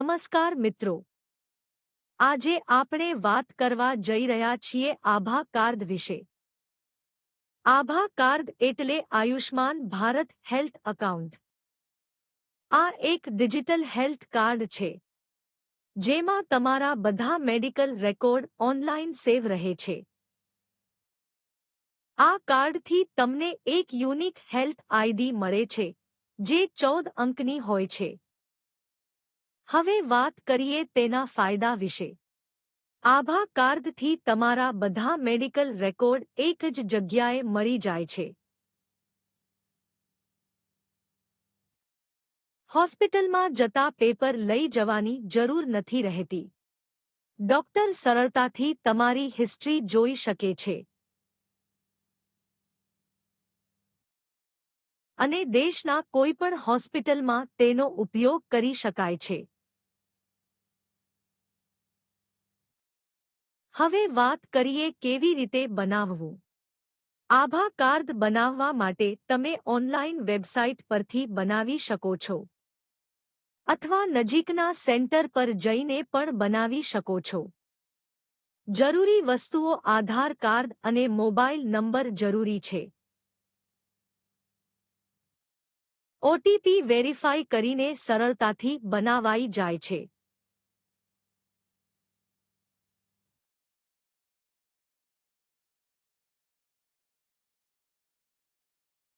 નમસ્કાર મિત્રો, આજે આપણે વાત કરવા જઈ રહ્યા છીએ આભા કાર્ડ વિશે। આભા કાર્ડ એટલે આયુષ્માન ભારત હેલ્થ એકાઉન્ટ। આ એક ડિજિટલ હેલ્થ કાર્ડ છે, જેમાં તમારા બધા મેડિકલ રેકોર્ડ ઓનલાઈન સેવ રહે છે। આ કાર્ડથી તમને એક યુનિક હેલ્થ આઈડી મળે છે, જે 14 અંકની હોય છે। હવે વાત કરીએ તેના ફાયદા વિશે। આભા કાર્ડથી તમારા બધા મેડિકલ રેકોર્ડ એક જ જગ્યાએ મળી જાય છે। હોસ્પિટલમાં જતા પેપર લઈ જવાની જરૂર નથી રહેતી। ડોક્ટર સરળતાથી તમારી હિસ્ટ્રી જોઈ શકે છે અને દેશના કોઈપણ હોસ્પિટલમાં તેનો ઉપયોગ કરી શકાય છે। હવે વાત કરીએ કેવી રીતે બનાવવું। આભા કાર્ડ બનાવવા માટે તમે ઓનલાઈન વેબસાઇટ પરથી બનાવી શકો છો, અથવા નજીકના સેન્ટર પર જઈને પણ બનાવી શકો છો। જરૂરી વસ્તુઓ આધાર કાર્ડ અને મોબાઈલ નંબર જરૂરી છે। ઓટીપી વેરીફાઈ કરીને સરળતાથી બનાવાઈ જાય છે।